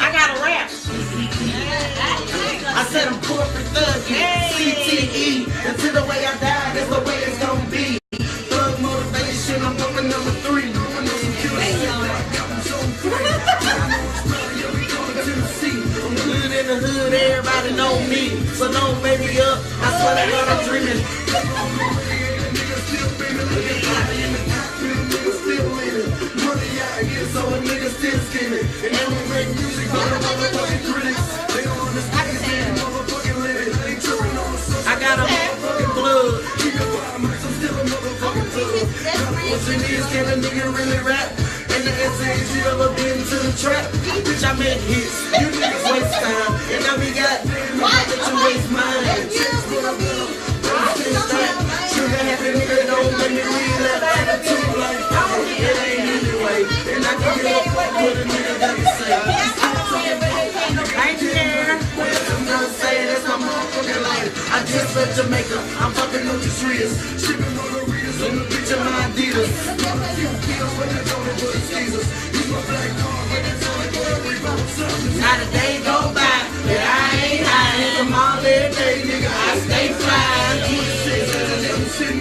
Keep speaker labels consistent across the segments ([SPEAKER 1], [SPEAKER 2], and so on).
[SPEAKER 1] I got a rap. I said I'm corporate thug, CTE. Until the way I die, that's the way it's gonna be. Thug motivation, I'm fucking number 3. I'm good in the hood, everybody know me. So don't baby up, I swear to God I'm dreaming. Money out here, so a nigga still scheming. And they don't make music for the motherfucking critics. They don't understand the motherfucking lyrics. They tripping on us. I got a motherfucking blood. Keep it fire, I'm still a motherfucking thug. Question is, can a nigga really rap? And the answer is, you ever been to the trap? Bitch, I make hits. You niggas waste time. And now we got that you waste mine. Sugar happy nigga don't make me real that attitude like it ain't anyway. And I can get up what a nigga got to say. Thank you. I'm gonna say that's my motherfucking life. I just left Jamaica. I'm fucking Nutrias. Shipping margaritas on the bitch of my Adidas. Not a day go by that I ain't high. I'm all every day, nigga. I stay fly.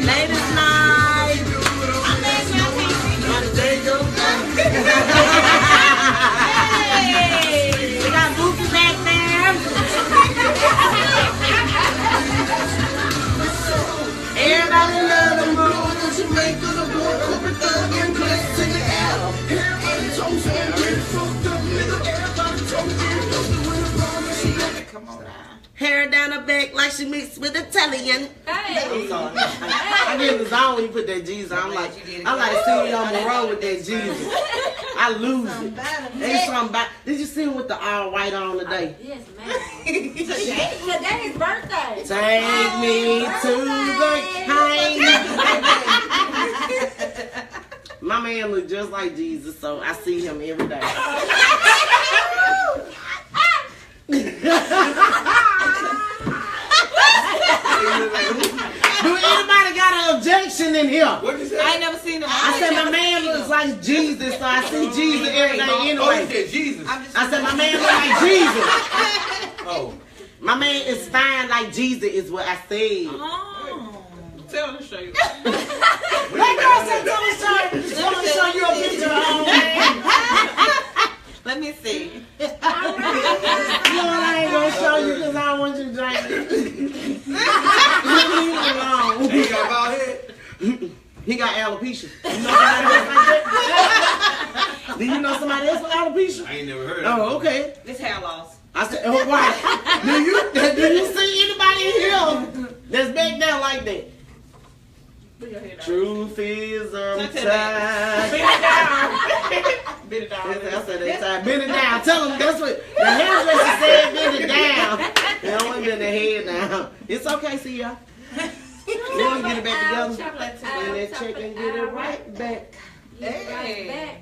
[SPEAKER 1] Ladies night. Not a day go by. Hey, we got Goofy back there. Everybody love the moon. Jamaica, the boy, over thug and blessed in the air. Everybody toast and get fucked up, nigga. Everybody toast and come on. Hair down her back like she mixed with Italian.
[SPEAKER 2] Hey.
[SPEAKER 1] I'm sorry. I get in the zone when you put that Jesus. I'm like seeing on Monroe with that Jesus. I lose it. Ain't something about. Did you see him with the all white on today?
[SPEAKER 2] Yes, man. Today is birthday.
[SPEAKER 1] Take me to the king. My man look just like Jesus, so I see him every day. Do anybody got an objection in here?
[SPEAKER 3] What you say?
[SPEAKER 4] I ain't never seen him.
[SPEAKER 1] I said my man looks like Jesus, so I see Jesus every day
[SPEAKER 3] Oh, you
[SPEAKER 1] anyway.
[SPEAKER 3] said Jesus.
[SPEAKER 1] I said my man look like Jesus.
[SPEAKER 3] Oh.
[SPEAKER 1] My man is fine like Jesus is what I said.
[SPEAKER 4] Oh. Tell him to show you.
[SPEAKER 1] That girl said tell me show you a picture of her man.
[SPEAKER 4] Let me see.
[SPEAKER 1] You know I ain't gonna show you because I don't want you to drink it. Leave him alone.
[SPEAKER 3] He got bald head.
[SPEAKER 1] He got alopecia. You know somebody else like that? Do you know somebody else with alopecia?
[SPEAKER 3] I ain't never heard of it.
[SPEAKER 1] Oh, okay.
[SPEAKER 4] This hair loss.
[SPEAKER 1] I said, oh, right. Do you see anybody in here that's back down like that?
[SPEAKER 4] Put your head down.
[SPEAKER 1] Truth is
[SPEAKER 4] Bend it
[SPEAKER 1] tired.
[SPEAKER 4] down. Bend it down.
[SPEAKER 1] I said that time. Bend it down. Tell them that's what the hairdresser said. Bend it down. They don't want to bend their head down. It's okay, see y'all. We're going to get it back together. And then check and get it right back.
[SPEAKER 2] Right back.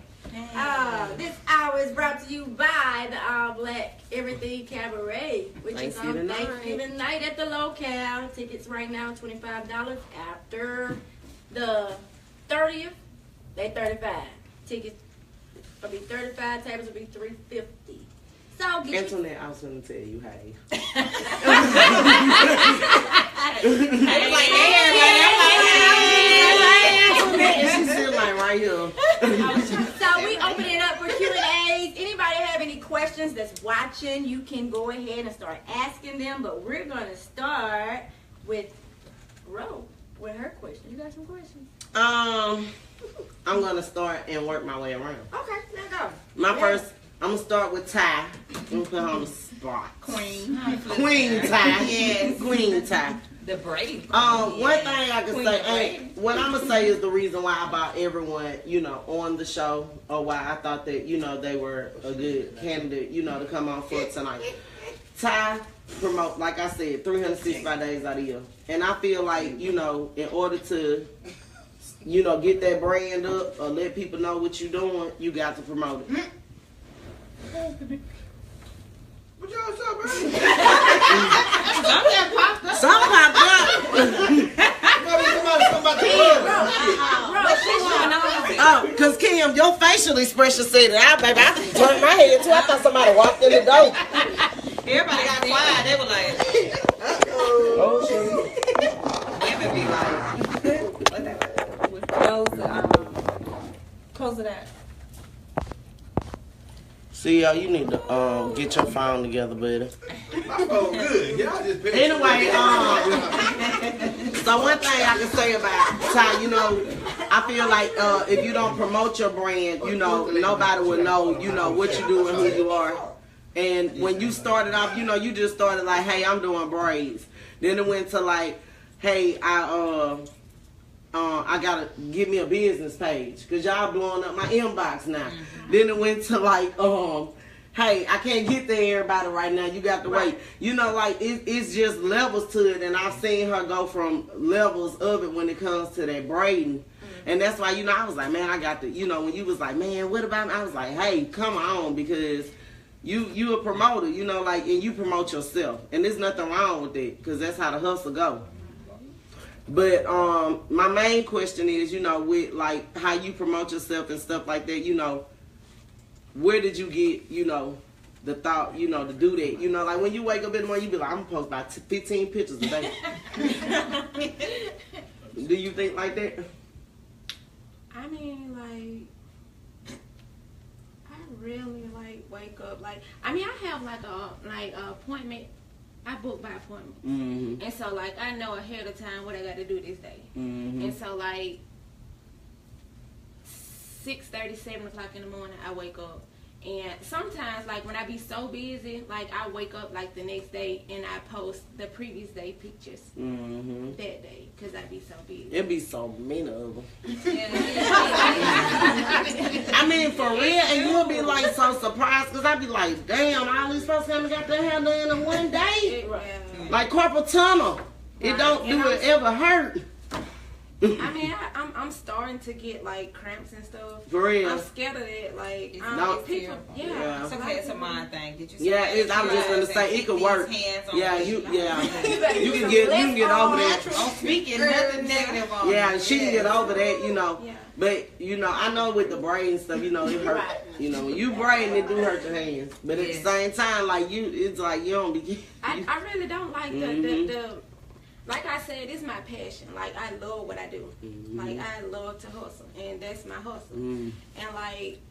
[SPEAKER 2] This hour is brought to you by the All Black Everything Cabaret, which is on Thanksgiving night at the locale. Tickets right now $25. After the 30th, they $35. Tickets will be $35. Tables will be $350. So get
[SPEAKER 1] Antoinette, I was going to tell you, hey. She's still like right here.
[SPEAKER 2] So we open it up for Q&As. Anybody have any questions that's watching, you can go ahead and start asking them. But we're going to start with Ro with her question. You got some questions?
[SPEAKER 1] I'm going to start and work my way around.
[SPEAKER 2] Okay, let's go.
[SPEAKER 1] I'm going to start with Ty. I'm going to put her on the spot.
[SPEAKER 4] Queen
[SPEAKER 1] Ty. Yes. Queen Ty.
[SPEAKER 4] The braid.
[SPEAKER 1] One thing I can say, what I'm gonna say is the reason why I brought everyone, on the show, or why I thought that, they were a good candidate, to come on for tonight. Ty promote, like I said, 365 days out of the year, and I feel like, in order to, get that brand up or let people know what you're doing, you got to promote it.
[SPEAKER 3] What y'all talking about?
[SPEAKER 1] Something popped up.
[SPEAKER 3] Somebody
[SPEAKER 5] about to Oh, because Kim, your facial expression said it out, baby. I turned my head too. I thought somebody walked in the door.
[SPEAKER 4] Everybody got quiet. They were like,
[SPEAKER 5] Oh, shit.
[SPEAKER 4] women be like, what that?
[SPEAKER 6] Close it out.
[SPEAKER 5] See, y'all, you need to get your phone together, buddy.
[SPEAKER 3] My phone good. Y'all just pick
[SPEAKER 5] Anyway, so one thing I can say about Ty, you know, I feel like if you don't promote your brand, you know, nobody will know, you know, what you do and who you are. And when you started off, you know, you just started like, hey, I'm doing braids. Then it went to like, hey, I gotta give me a business page because y'all blowing up my inbox now. Then it went to like, hey, I can't get to everybody right now. You got to wait. You know, like it's just levels to it, and I've seen her go from levels of it when it comes to that braiding. And that's why, you know, I was like, man, I got to, you know, when you was like, man, what about me? I was like, hey, come on, because you a promoter, you know, like, and you promote yourself, and there's nothing wrong with it because that's how the hustle go. But my main question is, you know, with like how you promote yourself and stuff like that, you know, where did you get, you know, the thought, you know, to do that? You know, like when you wake up in the morning, you be like, I'm gonna post about 15 pictures a day. Do you think like that?
[SPEAKER 6] I mean, like, I really like wake up. Like, I mean, I have like a appointment. I book by appointment, and so like I know ahead of time what I got to do this day, and so like 6:30, 7 o'clock in the morning, I wake up. And sometimes, like, when I be so busy, like, I wake up, like, the next day and I post the previous day pictures that day because I be so busy.
[SPEAKER 5] It be so many of them. I mean, for real, and you'll be, like, so surprised because I be like, damn, all these folks haven't got their hair done in one day. Like Corporal Tunnel. It don't do it ever hurt.
[SPEAKER 6] I mean, I'm starting to get like cramps and stuff.
[SPEAKER 5] For real.
[SPEAKER 6] I'm scared of it. Like, people,
[SPEAKER 5] Yeah.
[SPEAKER 4] It's okay. It's a mind thing. Get you.
[SPEAKER 5] Yeah, I'm just gonna say it could work. Yeah, you can get over that.
[SPEAKER 4] I'm speaking nothing negative on.
[SPEAKER 5] Yeah, she can get over that, you know. Yeah. But you know, I know with the braid stuff, you know, it hurt. You know, when you braiding, it do hurt your hands. But at the same time, like it's like you don't be.
[SPEAKER 6] I really don't like the. Like I said, it's my passion. Like, I love what I do. Like, I love to hustle, and that's my hustle. And, like,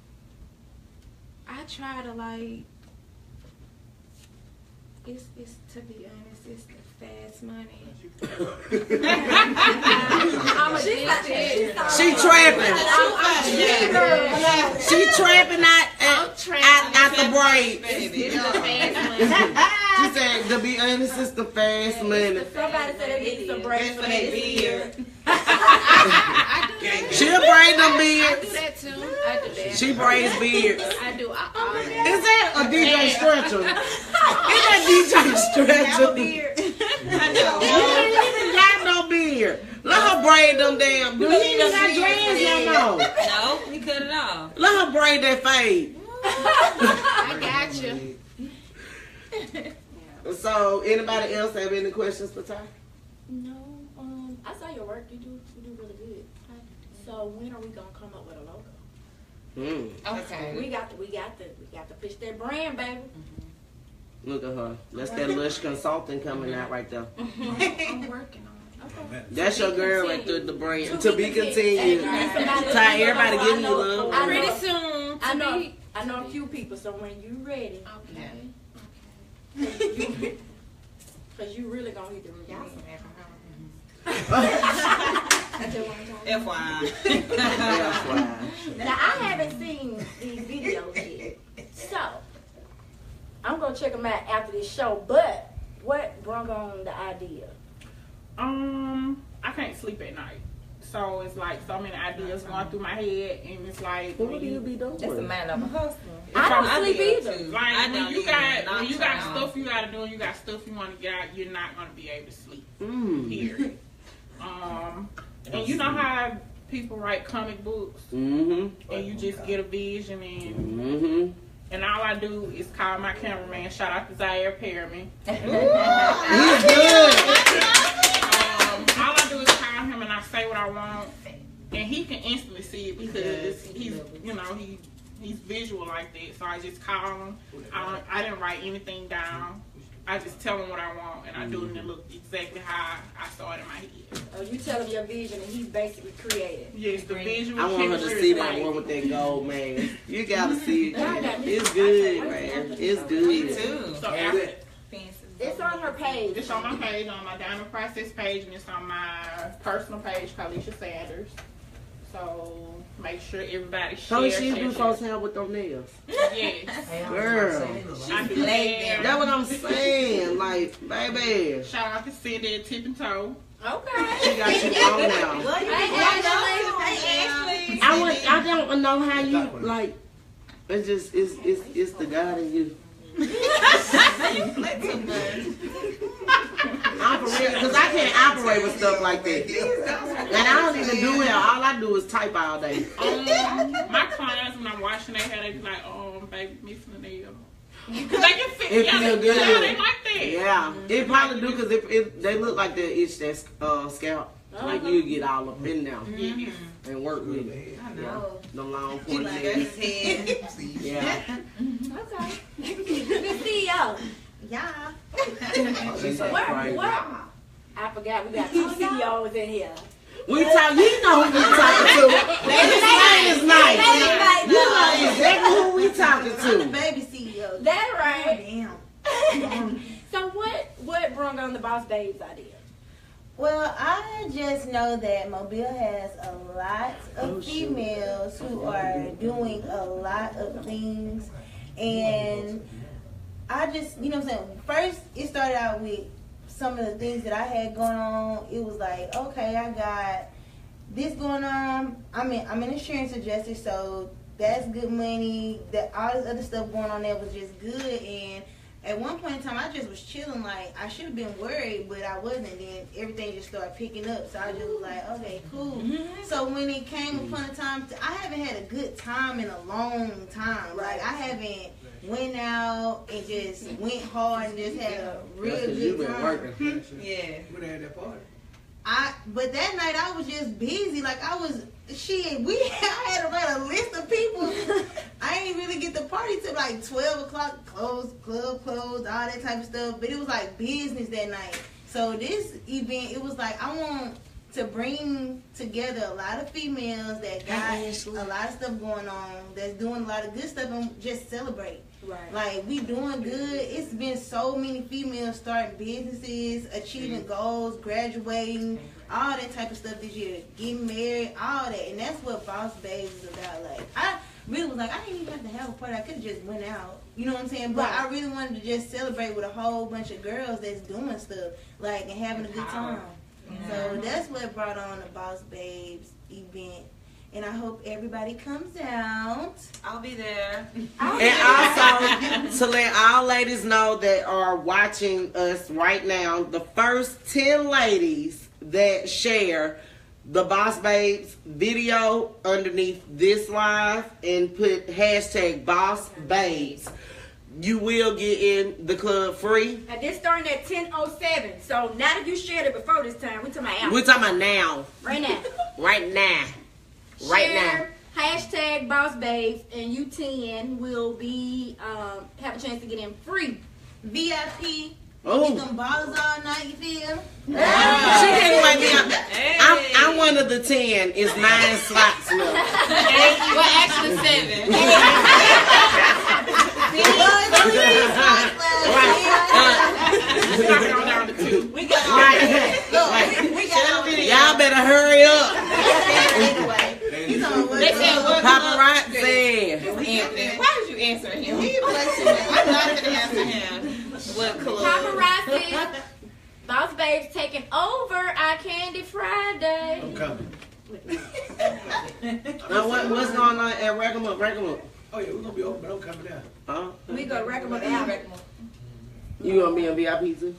[SPEAKER 6] I try to, like, it's to be honest, it's the fast money. I'm addicted.
[SPEAKER 5] She trapping. She trapping out the braid.
[SPEAKER 6] It's the fast money.
[SPEAKER 5] She said, to be honest, it's the fast money.
[SPEAKER 2] Somebody said they need some braids for their beard.
[SPEAKER 5] She'll braid them beards.
[SPEAKER 6] I do that too. I do that.
[SPEAKER 5] She braids beards.
[SPEAKER 6] I do.
[SPEAKER 5] Is that a DJ Stretcher? Is that DJ Stretcher?
[SPEAKER 4] I know.
[SPEAKER 5] He ain't even got no beard. Let her braid them damn. Do he even got dreads no more?
[SPEAKER 4] No, he cut it off.
[SPEAKER 5] Let her braid that fade.
[SPEAKER 6] I got you.
[SPEAKER 5] So, anybody else have any questions for Ty?
[SPEAKER 2] No. I saw your work. You do really good. So when are we gonna come up with a logo?
[SPEAKER 6] Okay.
[SPEAKER 2] We got to push that brand, baby.
[SPEAKER 5] Look at her. That's that Lush Consulting coming out right there.
[SPEAKER 6] I'm working on it.
[SPEAKER 2] Okay.
[SPEAKER 5] That's your girl right there, the brand. To be continued. Ty, everybody give me love.
[SPEAKER 6] Pretty soon.
[SPEAKER 2] I know a few people. So when you ready,
[SPEAKER 6] Okay.
[SPEAKER 2] because you really gonna hit the roof.
[SPEAKER 4] FYI.
[SPEAKER 2] Now I haven't seen these videos yet, so I'm gonna check them out after this show. But what brought on the idea?
[SPEAKER 7] I can't sleep at night. So it's like so many ideas going through my head, and it's like,
[SPEAKER 5] What do you be doing?
[SPEAKER 4] That's the man of a hustler.
[SPEAKER 2] I don't sleep either.
[SPEAKER 7] Like when you got stuff you gotta do and you got stuff you want to get out, you're not gonna be able to sleep. Period. And you know how people write comic books, and you just get a vision, and all I do is call my cameraman. Shout out to Zaire Perryman.
[SPEAKER 5] He's good.
[SPEAKER 7] All I do is call him and I say what I I want, and he can instantly see it because he's, you know, he's visual like that. So I just call him. I didn't write anything down. I just tell him what I want, and I do it and it look exactly how I saw it in my head.
[SPEAKER 2] Oh, you tell him your vision, and he's basically creative.
[SPEAKER 7] Yes, the visual.
[SPEAKER 5] I want her to see that one with that gold, man. You gotta see it. It's good, man. It's good.
[SPEAKER 4] Me too.
[SPEAKER 7] So after,
[SPEAKER 2] It's on her page.
[SPEAKER 7] it's on my page, on my Diamond Process page, and it's on my personal page, Kaliesha Sanders. So make sure everybody
[SPEAKER 5] So
[SPEAKER 7] shares.
[SPEAKER 5] she do folks hair with them nails.
[SPEAKER 7] Yes.
[SPEAKER 5] Girl.
[SPEAKER 7] I do that.
[SPEAKER 5] That's what I'm saying. Like, baby.
[SPEAKER 7] Shout out to Cindy at Tip and Toe.
[SPEAKER 2] Okay.
[SPEAKER 5] She got you on now. I don't know how you, like, it's just, it's the God in you. Because I can't operate with stuff like that. And I don't even do it. All I do is type all day.
[SPEAKER 7] My clients, when I'm washing their hair, they be like, "Oh, baby, missing a nail." Because they can fit.
[SPEAKER 5] It feel good.
[SPEAKER 7] Yeah, they like that.
[SPEAKER 5] Yeah, it probably do because if they look like they itch that scalp, like you get all up in there and work with it.
[SPEAKER 4] I know.
[SPEAKER 5] The long
[SPEAKER 4] She
[SPEAKER 5] pointy
[SPEAKER 4] like
[SPEAKER 5] nails.
[SPEAKER 4] his head.
[SPEAKER 5] Yeah.
[SPEAKER 2] Okay. Good CEO.
[SPEAKER 6] Yeah.
[SPEAKER 5] She's so
[SPEAKER 2] What?
[SPEAKER 5] crazy.
[SPEAKER 2] I forgot we got 2 CEOs in here.
[SPEAKER 5] We talk. You know who we talking to. His name is nice. You know exactly who we talking to.
[SPEAKER 6] Baby CEO.
[SPEAKER 2] That's right.
[SPEAKER 6] Damn.
[SPEAKER 2] So what brought on the Boss Babes idea?
[SPEAKER 8] Well, I just know that Mobile has a lot of females who are doing a lot of things. And I just, you know what I'm saying? First, it started out with some of the things that I had going on. It was like, okay, I got this going on. I'm an insurance adjuster, so that's good money. That all this other stuff going on there was just good. And at one point in time, I just was chilling. Like, I should have been worried, but I wasn't. Then everything just started picking up. So I just was like, okay, cool. So when it came upon a time, I haven't had a good time in a long time. Like, I haven't went out and just went hard and just had a real
[SPEAKER 5] That's 'cause you
[SPEAKER 8] good
[SPEAKER 5] been
[SPEAKER 8] time.
[SPEAKER 5] working.
[SPEAKER 4] Yeah.
[SPEAKER 3] We had that party.
[SPEAKER 8] But that night I was just busy. Like, I had to write a list of people. I ain't really get the party till like 12 o'clock, club closed, all that type of stuff. But it was like business that night. So this event, it was like, I want to bring together a lot of females that got a lot of stuff going on, that's doing a lot of good stuff, and just celebrate.
[SPEAKER 2] Right.
[SPEAKER 8] Like, we doing good. It's been so many females starting businesses, achieving goals, graduating, all that type of stuff this year. Getting married, all that. And that's what Boss Babes is about. Like, I really was like, I didn't even have to have a party. I could have just went out. You know what I'm saying? But I really wanted to just celebrate with a whole bunch of girls that's doing stuff, like, and having a good time. So that's what brought on the Boss Babes event. And I hope everybody comes out.
[SPEAKER 4] I'll be there.
[SPEAKER 5] And also, to let all ladies know that are watching us right now, the first 10 ladies that share the Boss Babes video underneath this live and put hashtag Boss Babes, you will get in the club free.
[SPEAKER 2] And this starting at 10:07. So now that you shared it before this time, we're talking about out.
[SPEAKER 5] We're talking about now.
[SPEAKER 2] Right now.
[SPEAKER 5] Right now. Right now.
[SPEAKER 2] Share, hashtag Boss Babes, and you 10 will be have a chance to get in free.
[SPEAKER 8] VIP.
[SPEAKER 5] Oh.
[SPEAKER 8] Get them ballers all night, you feel?
[SPEAKER 5] She didn't like me. I'm one of the 10. It's 9 slots left.
[SPEAKER 4] Well, actually 7.
[SPEAKER 8] We got
[SPEAKER 5] Y'all better hurry up.
[SPEAKER 8] anyway. You know what?
[SPEAKER 4] They said what?
[SPEAKER 5] Paparazzi.
[SPEAKER 4] Anthony, why did you answer him? I'm not going to answer him. What club?
[SPEAKER 2] Paparazzi. Boss Babes taking over our Candy Friday.
[SPEAKER 3] I'm coming.
[SPEAKER 5] Now what's going on at Rack 'em Up?
[SPEAKER 3] Oh yeah, we're gonna be open, but I'm coming down.
[SPEAKER 5] Huh?
[SPEAKER 2] We go wreck 'em up out.
[SPEAKER 5] You gonna be in VIP too?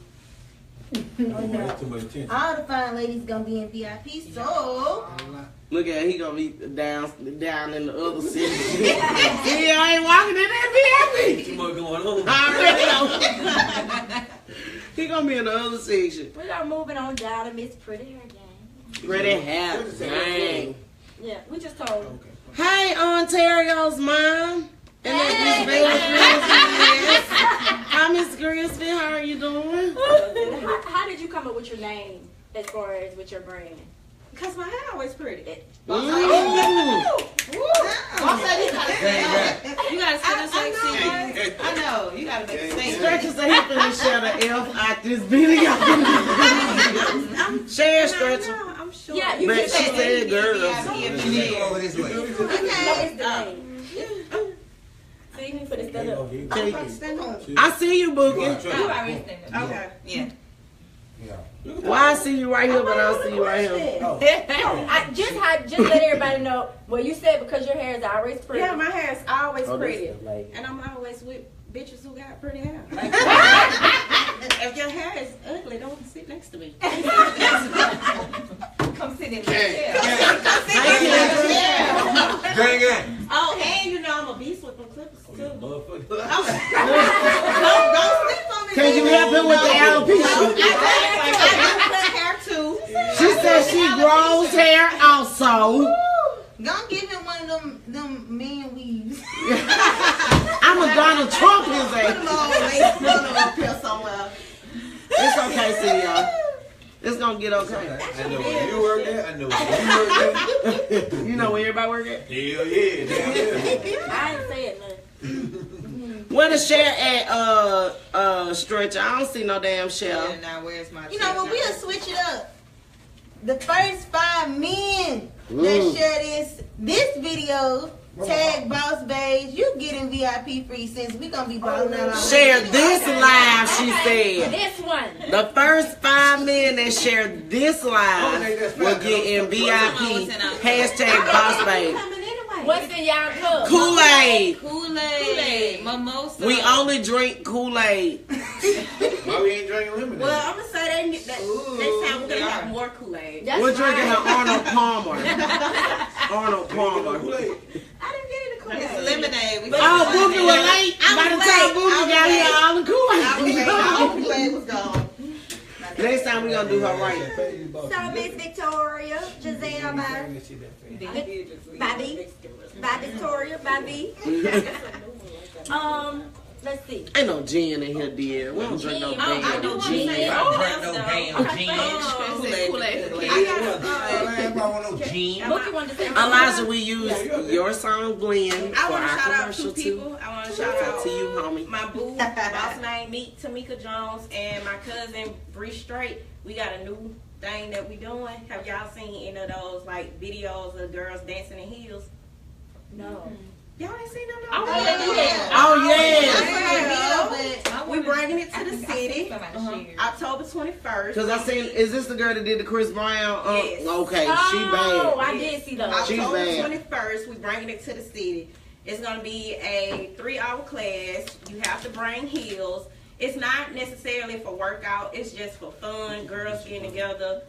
[SPEAKER 3] Too much attention.
[SPEAKER 8] All the fine ladies gonna be in VIP, so
[SPEAKER 5] Look at he gonna be down in the other section. See, I ain't walking in that VIP.
[SPEAKER 3] Too much going on.
[SPEAKER 5] I already know. He gonna be in the other section.
[SPEAKER 2] We are moving on down to Miss Pretty Hair Game.
[SPEAKER 5] Pretty happy. Dang.
[SPEAKER 2] Yeah, we just told.
[SPEAKER 5] Hey, Ontario's mom. And that's Miss Grisby. Hi, Miss Grisby. How are you doing?
[SPEAKER 2] How did you come up with your name as far as with your brand?
[SPEAKER 6] Cause my hair always pretty.
[SPEAKER 5] Ooh.
[SPEAKER 4] You gotta say the same thing. I know. You gotta make the same.
[SPEAKER 5] Stretcher said he finna share the F out this video. Share, Stretcher.
[SPEAKER 6] I'm sure.
[SPEAKER 2] Yeah, you
[SPEAKER 5] But
[SPEAKER 2] can
[SPEAKER 5] she
[SPEAKER 2] say
[SPEAKER 5] said girls.
[SPEAKER 1] You need to go over this way.
[SPEAKER 2] no, it's the name. See me for the stand up.
[SPEAKER 5] I see you, Boogie.
[SPEAKER 4] Okay. Yeah.
[SPEAKER 5] Why I see you right here, but I don't see you right here?
[SPEAKER 2] Just let everybody know. Well, you said because your hair is always pretty.
[SPEAKER 6] Yeah, my hair is always
[SPEAKER 5] Oh,
[SPEAKER 6] pretty,
[SPEAKER 5] this is like-
[SPEAKER 6] and I'm always with bitches who got pretty hair. Like, if your hair is ugly, don't sit next to me. Come sit in my chair.
[SPEAKER 1] Gang.
[SPEAKER 6] Oh, and you know I'm a beast with them clippers too.
[SPEAKER 3] Motherfucker.
[SPEAKER 6] Don't sleep on me.
[SPEAKER 5] Can you help him with the alopecia?
[SPEAKER 6] I cut hair too.
[SPEAKER 5] She said she grows hair also.
[SPEAKER 8] Don't give him one of them men weaves.
[SPEAKER 5] I'm a Donald Trump his
[SPEAKER 6] Put them
[SPEAKER 5] ass.
[SPEAKER 6] on lace, put them up here somewhere.
[SPEAKER 5] It's okay, see y'all. It's gonna get okay.
[SPEAKER 3] I know where you work at. I know where you work at.
[SPEAKER 5] You know where everybody work at?
[SPEAKER 3] Hell yeah. Damn yeah.
[SPEAKER 2] I ain't saying nothing.
[SPEAKER 5] Where the share at, Stretcher? I don't see no damn share.
[SPEAKER 4] Yeah, now where's my
[SPEAKER 8] You know what? We'll switch it up. The first 5 men that
[SPEAKER 5] Mm.
[SPEAKER 8] share this video, tag Boss Babes, you getting VIP free since we gonna be balling out.
[SPEAKER 5] Share this live, she said.
[SPEAKER 2] This one.
[SPEAKER 5] The first 5 men that share this live will get in VIP. Hashtag Boss Babe.
[SPEAKER 2] What's in y'all cup?
[SPEAKER 5] Kool-Aid.
[SPEAKER 4] Kool-Aid, mimosa.
[SPEAKER 5] We only drink Kool-Aid.
[SPEAKER 3] Why we ain't drinking lemonade?
[SPEAKER 6] Well, I'm gonna say that next time we're gonna have more Kool-Aid.
[SPEAKER 2] That's
[SPEAKER 5] We're drinking
[SPEAKER 2] right.
[SPEAKER 5] an Arnold Palmer. Arnold Palmer.
[SPEAKER 3] Kool-Aid.
[SPEAKER 6] I didn't get into Kool-Aid.
[SPEAKER 4] It's lemonade. We
[SPEAKER 5] Oh, Boogie was late. By the time Boogie got here, all the Kool-Aid.
[SPEAKER 6] Kool-Aid was gone.
[SPEAKER 5] Next time we gonna do her right.
[SPEAKER 8] So Miss Victoria, Giselle, by Victoria, by B.
[SPEAKER 2] Let's see.
[SPEAKER 5] Ain't no gin in here, dear. We don't drink no
[SPEAKER 6] I do
[SPEAKER 5] damn
[SPEAKER 6] want to say
[SPEAKER 5] gin.
[SPEAKER 2] Bookie wanted to say
[SPEAKER 5] Elijah, we use your song Glenn
[SPEAKER 6] I
[SPEAKER 5] for
[SPEAKER 6] want to
[SPEAKER 5] our
[SPEAKER 6] shout out
[SPEAKER 5] commercial
[SPEAKER 6] two
[SPEAKER 5] too.
[SPEAKER 6] people. I want to shout
[SPEAKER 5] Shout
[SPEAKER 6] out
[SPEAKER 5] out to you, homie.
[SPEAKER 6] my boo, boss name Meek, Tamika Jones, and my cousin Bree Straight. We got a new thing that we doing. Have y'all seen any of those like videos of girls dancing in heels?
[SPEAKER 2] no.
[SPEAKER 6] Y'all ain't seen them?
[SPEAKER 2] Oh,
[SPEAKER 6] No?
[SPEAKER 2] yeah.
[SPEAKER 5] Oh yeah.
[SPEAKER 6] We're bringing it to the city. October 21st.
[SPEAKER 5] Cause I seen, is this the girl that did the Chris Brown?
[SPEAKER 6] Yes.
[SPEAKER 5] Okay, she
[SPEAKER 2] Oh,
[SPEAKER 5] bad.
[SPEAKER 2] I did see those.
[SPEAKER 5] She's
[SPEAKER 6] October
[SPEAKER 5] bad.
[SPEAKER 6] 21st, we're bringing it to the city. It's going to be a 3-hour class. You have to bring heels. It's not necessarily for workout. It's just for fun. Girls getting together,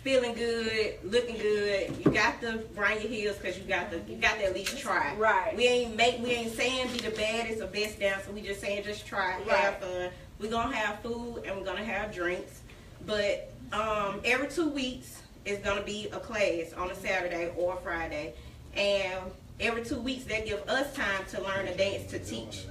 [SPEAKER 6] feeling good, looking good. You got to bring your heels because you got to at least try.
[SPEAKER 2] Right.
[SPEAKER 6] We ain't saying be the baddest or best dancer. We just saying just try, have fun. We're gonna have food and we're gonna have drinks. But every 2 weeks is gonna be a class on a Saturday or a Friday, and every 2 weeks they give us time to learn a dance to teach.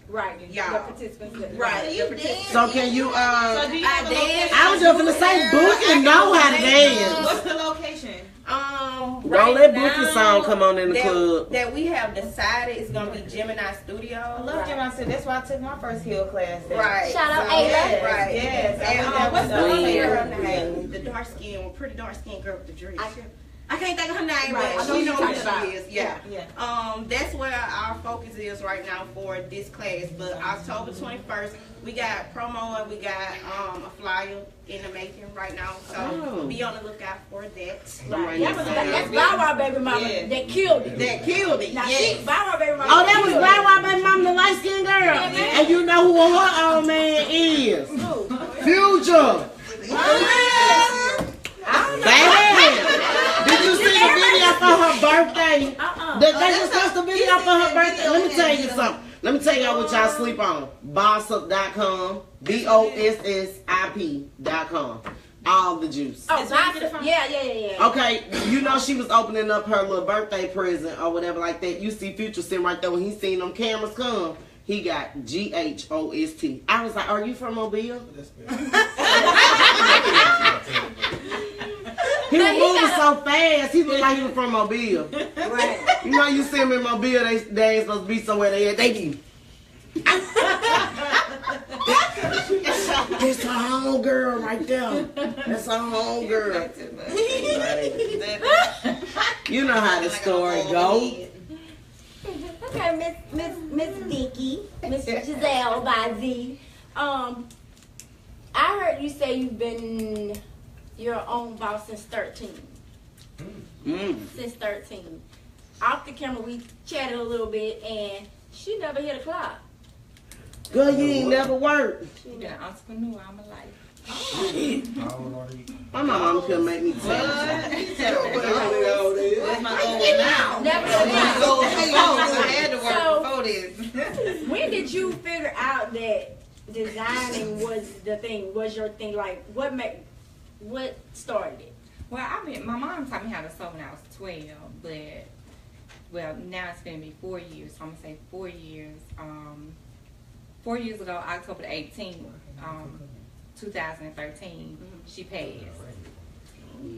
[SPEAKER 2] Right.
[SPEAKER 6] Y'all.
[SPEAKER 2] The participants.
[SPEAKER 6] Right.
[SPEAKER 8] You dance.
[SPEAKER 5] So can you?
[SPEAKER 6] So do you have a location?
[SPEAKER 5] I was just gonna say, Bookie know how to dance.
[SPEAKER 4] What's the location?
[SPEAKER 5] Don't
[SPEAKER 6] Right
[SPEAKER 5] let Bookie
[SPEAKER 6] now,
[SPEAKER 5] song come on in the club.
[SPEAKER 6] that we have decided is gonna be Gemini Studio.
[SPEAKER 4] I love Gemini Studio. That's why I took my first heel class there.
[SPEAKER 6] Right.
[SPEAKER 2] Shout out
[SPEAKER 6] So,
[SPEAKER 2] Ayla.
[SPEAKER 6] yes, right.
[SPEAKER 4] Yes.
[SPEAKER 6] And what's the
[SPEAKER 5] Glenn.
[SPEAKER 6] other name? The dark skin, pretty dark skin girl with the dreads. I can't think of her name,
[SPEAKER 2] Right. I
[SPEAKER 6] but
[SPEAKER 2] know
[SPEAKER 6] she
[SPEAKER 2] who
[SPEAKER 6] knows
[SPEAKER 2] you're
[SPEAKER 6] who
[SPEAKER 2] talking
[SPEAKER 6] she
[SPEAKER 2] about.
[SPEAKER 6] is. Yeah.
[SPEAKER 4] Yeah.
[SPEAKER 6] That's where our focus is right now for this class. But October 21st, we got promo and we got a flyer in the making right now. So be on the lookout for that.
[SPEAKER 2] Right. That's Bow Wow baby mama.
[SPEAKER 4] Yeah.
[SPEAKER 2] That killed it.
[SPEAKER 6] That killed it.
[SPEAKER 2] Now
[SPEAKER 6] Yes.
[SPEAKER 2] she Bow Wow baby mama.
[SPEAKER 5] Oh, that was
[SPEAKER 2] killed
[SPEAKER 5] Black White Baby Mama, the light skinned girl. And you know who her old man is? Future. Baby, did you see the video for her birthday? They just posted the video for her birthday. Let me tell you something. Let me tell y'all what y'all sleep on. Bossup.com. BOSSIP.com. All the juice.
[SPEAKER 2] Oh, yeah.
[SPEAKER 5] Okay, you know she was opening up her little birthday present or whatever like that. You see Future sitting right there when he seen them cameras come. He got GHOST. I was like, are you from Mobile? He was moving so fast. He looked like he was from Mobile.
[SPEAKER 2] Right.
[SPEAKER 5] You know, you see him in Mobile, they ain't supposed to be somewhere they at. Thank you. That's a home girl right there. That's a home girl. You know how the story goes.
[SPEAKER 2] Okay, Miss Vicky, Miss Giselle by Z. I heard you say you've been your own boss since 13. Since 13. Off the camera, we chatted a little bit, and she never hit a clock.
[SPEAKER 5] Girl, you ain't never worked.
[SPEAKER 4] She been an entrepreneur all my life.
[SPEAKER 5] My mama couldn't make me tell.
[SPEAKER 4] Where's my goal now?
[SPEAKER 2] Never
[SPEAKER 4] I had to work before this.
[SPEAKER 2] When did you figure out that designing was the thing? Was your thing? Like, what started it?
[SPEAKER 4] Well, my mom taught me how to sew when I was 12, but now it's gonna be 4 years. So I'm gonna say 4 years. 4 years ago, October the 18th, 2013, she passed,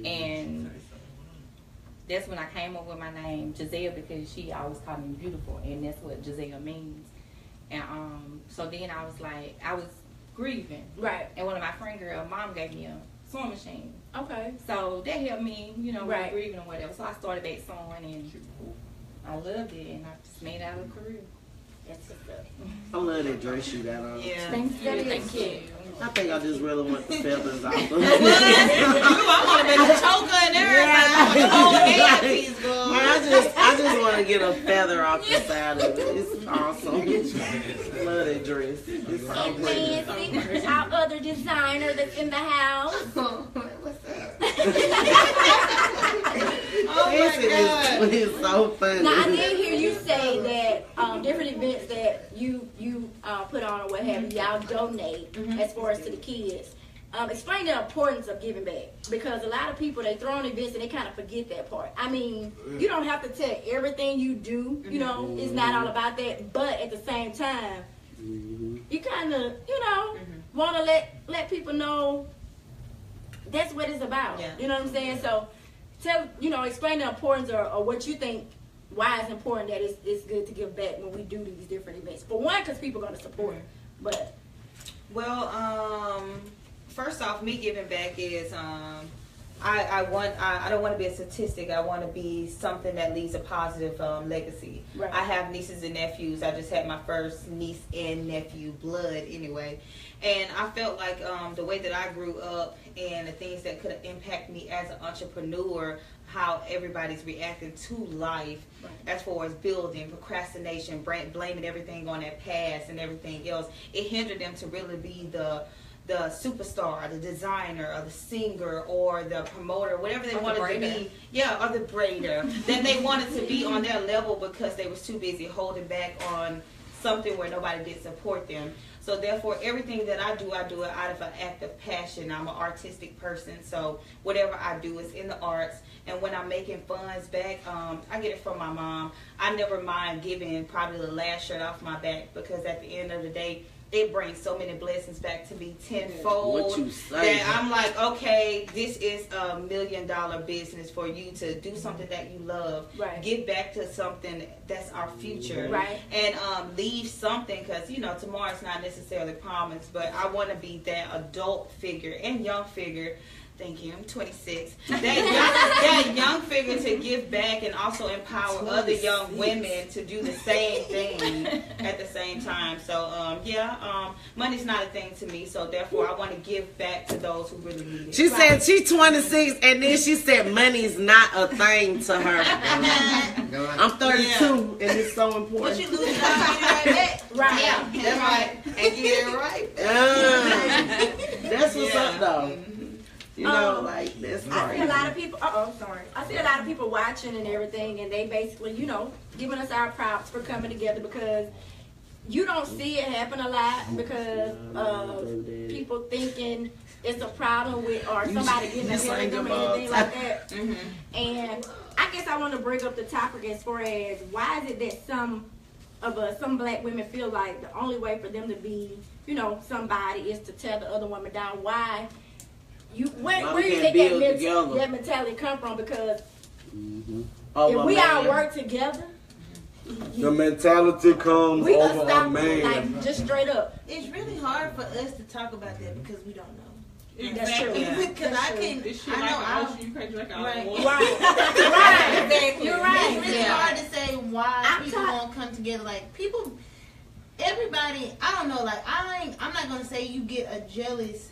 [SPEAKER 4] and that's when I came up with my name Giselle, because she always called me beautiful, and that's what Giselle means. And so then I was grieving,
[SPEAKER 2] right?
[SPEAKER 4] And one of my friend girls, mom gave me a sewing machine.
[SPEAKER 2] Okay.
[SPEAKER 4] So that helped me, with
[SPEAKER 2] right.
[SPEAKER 4] grieving or whatever. So I started back sewing, and I loved it, and I just made it out of a career.
[SPEAKER 2] That's what's up.
[SPEAKER 5] I love that dress you got on.
[SPEAKER 4] Yeah.
[SPEAKER 2] Thank you.
[SPEAKER 5] I think I just really want the feathers off.
[SPEAKER 4] I want to make a choker and everything.
[SPEAKER 5] I just want to get a feather off the side of it. It's awesome. I love that dress. It's so pretty.
[SPEAKER 2] Nancy, our other designer that's in the house.
[SPEAKER 4] What's up?
[SPEAKER 5] It's so funny.
[SPEAKER 2] Now, I did hear you say that different events that you put on or what have you, y'all donate as far as to the kids. Explain the importance of giving back, because a lot of people, they throw on events and they kind of forget that part. I mean, you don't have to tell everything you do, it's not all about that, but at the same time, you kind of, want to let people know that's what it's about.
[SPEAKER 4] Yeah.
[SPEAKER 2] You know what I'm saying? So explain the importance or what you think, why it's important that it's good to give back when we do these different events. For one, because people are going to support, but.
[SPEAKER 4] Well, first off, me giving back is I don't want to be a statistic. I want to be something that leaves a positive legacy.
[SPEAKER 2] Right.
[SPEAKER 4] I have nieces and nephews. I just had my first niece and nephew, blood anyway. And I felt like the way that I grew up and the things that could impact me as an entrepreneur, how everybody's reacting to life, right, as far as building, procrastination, blaming everything on that past and everything else, it hindered them to really be the superstar, the designer, or the singer, or the promoter, whatever they wanted to be. Yeah, or the braider. That they wanted to be on their level because they was too busy holding back on something where nobody did support them. So therefore, everything that I do it out of an act of passion. I'm an artistic person, so whatever I do is in the arts. And when I'm making funds back, I get it from my mom. I never mind giving probably the last shirt off my back, because at the end of the day, it brings so many blessings back to me tenfold.
[SPEAKER 5] What you say?
[SPEAKER 4] That I'm like, okay, this is $1 million business for you to do something that you love.
[SPEAKER 2] Right.
[SPEAKER 4] Give back to something that's our future.
[SPEAKER 2] Right.
[SPEAKER 4] And leave something, because tomorrow's not necessarily promised, but I want to be that adult figure and young figure. Thank you. I'm 26. That young figure to give back and also empower 26 other young women to do the same thing at the same time. So, money's not a thing to me. So, therefore, I want to give back to those who really need it.
[SPEAKER 5] She said she's 26, and then she said money's not a thing to her. I'm 32, and it's so important.
[SPEAKER 4] What you lose right?
[SPEAKER 2] Right.
[SPEAKER 4] Yeah, that's right. And get it right.
[SPEAKER 5] That's what's up, though. That's
[SPEAKER 2] I see a lot of people. I see a lot of people watching and everything, and they basically, giving us our props for coming together, because you don't see it happen a lot because of people thinking it's a problem with or somebody getting ahead of them or anything like that. And I guess I want to bring up the topic as far as why is it that some black women feel like the only way for them to be, you know, somebody is to tear the other woman down. Why? Where do you think that mentality come from? Because if we all work together,
[SPEAKER 3] the mentality comes
[SPEAKER 2] we
[SPEAKER 3] over
[SPEAKER 2] gonna stop,
[SPEAKER 3] a man.
[SPEAKER 2] like, just straight up.
[SPEAKER 8] It's really hard for us to talk about that because we don't know.
[SPEAKER 2] That's true.
[SPEAKER 8] Because I can,
[SPEAKER 7] This
[SPEAKER 8] I
[SPEAKER 7] shit
[SPEAKER 8] know
[SPEAKER 7] like ocean, you can't drink all
[SPEAKER 8] right.
[SPEAKER 7] the water.
[SPEAKER 2] Right.
[SPEAKER 8] Exactly.
[SPEAKER 2] You're right.
[SPEAKER 8] It's really hard to say why
[SPEAKER 2] I'm
[SPEAKER 8] people won't come together. Like people, everybody. I don't know. Like I'm not gonna say you get a jealous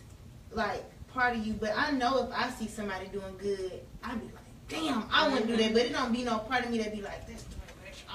[SPEAKER 8] like part of you, but I know if I see somebody doing good, I'd be like, damn, I wouldn't do that. But it don't be no part of me that be like, that's the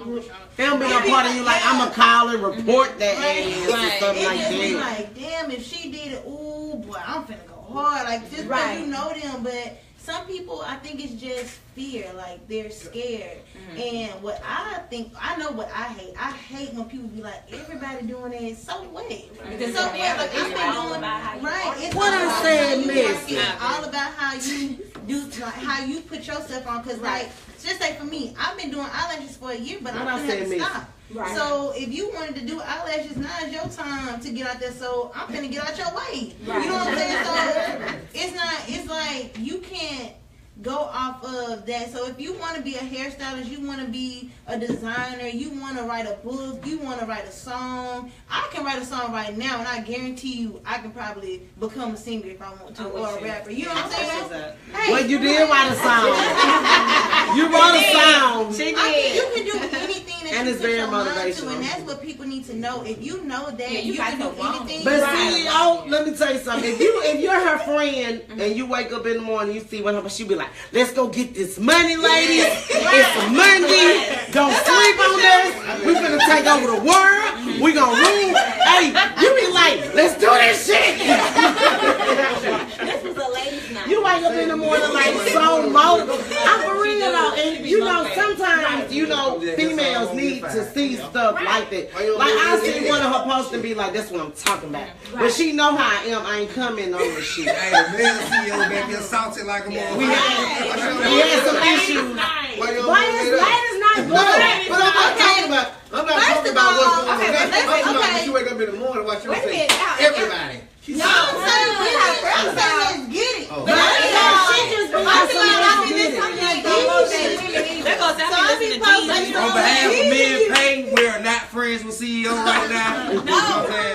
[SPEAKER 8] way.
[SPEAKER 5] It don't be no part of you like, I'm going to call and report that ass or
[SPEAKER 8] Right.
[SPEAKER 5] something
[SPEAKER 8] It
[SPEAKER 5] like
[SPEAKER 8] just be
[SPEAKER 5] that.
[SPEAKER 8] like, damn, if she did it, ooh, boy, I'm finna go hard. Like, just because you know them. But some people, I think it's just fear. Like, they're scared. And what I think, I know what I hate. I hate when people be like, everybody doing it. So what?
[SPEAKER 4] Because
[SPEAKER 8] So what? Like,
[SPEAKER 4] it's
[SPEAKER 8] it's
[SPEAKER 4] all
[SPEAKER 8] doing,
[SPEAKER 4] about how you
[SPEAKER 8] right. It's
[SPEAKER 5] What
[SPEAKER 8] all
[SPEAKER 5] I
[SPEAKER 8] about
[SPEAKER 5] said,
[SPEAKER 8] how you
[SPEAKER 5] miss.
[SPEAKER 8] work it. It's all about how you do, like, how you put yourself on. Because, like, just like for me, I've been doing eyelashes for a year, but I'm
[SPEAKER 5] What I
[SPEAKER 8] going to have
[SPEAKER 5] said,
[SPEAKER 8] to
[SPEAKER 5] miss.
[SPEAKER 8] stop.
[SPEAKER 2] Right.
[SPEAKER 8] So if you wanted to do eyelashes, now is your time to get out there. So I'm finna get out your way.
[SPEAKER 2] Right.
[SPEAKER 8] You know what I'm saying? So it's like you can't go off of that. So if you want to be a hairstylist, you want to be a designer, you want to write a book, you want to write a song. I can write a song right now, and I guarantee you, I can probably become a singer if I want to, or a rapper. You know what I'm saying? Hey,
[SPEAKER 5] Well, you did write a song. You wrote a song.
[SPEAKER 4] She
[SPEAKER 8] you
[SPEAKER 4] did.
[SPEAKER 8] can do anything that
[SPEAKER 5] And
[SPEAKER 8] you
[SPEAKER 5] it's
[SPEAKER 8] put
[SPEAKER 5] very
[SPEAKER 8] your mind to,
[SPEAKER 5] motivational.
[SPEAKER 8] and that's what people need to know. If you know that
[SPEAKER 4] you
[SPEAKER 8] can
[SPEAKER 4] got
[SPEAKER 8] do
[SPEAKER 4] to want
[SPEAKER 8] anything,
[SPEAKER 5] But
[SPEAKER 8] right.
[SPEAKER 5] CEO, let me tell you something. If you're her friend and you wake up in the morning, you see what happens, she'll be like, let's go get this money, ladies. It's a Monday. Don't sleep on us. We finna take over the world. We gonna rule. Hey, you be like, let's do this shit.
[SPEAKER 6] This was a ladies' night.
[SPEAKER 5] You wake up in the morning like so motivated. I'm for real though. And you know, sometimes, you know, females need to see stuff like that. Like I see one of her posts and be like, that's what I'm talking about. But she know how I am. I ain't coming on this shit.
[SPEAKER 9] Hey, the male CEO back here salty like a motherfucker.
[SPEAKER 5] We had some issues.
[SPEAKER 3] Why
[SPEAKER 5] is ladies night?
[SPEAKER 3] But I'm not talking about. I'm not talking about what's going on.
[SPEAKER 8] okay,
[SPEAKER 3] I'm talking about
[SPEAKER 8] okay.
[SPEAKER 3] when you wake up in the morning, watch your
[SPEAKER 6] Wait a
[SPEAKER 3] face.
[SPEAKER 6] minute, now,
[SPEAKER 3] Everybody.
[SPEAKER 8] No, I'm saying let's get it.
[SPEAKER 3] Oh.
[SPEAKER 8] But
[SPEAKER 5] She just be like
[SPEAKER 9] On behalf of men paid, we are not friends with CEO right now.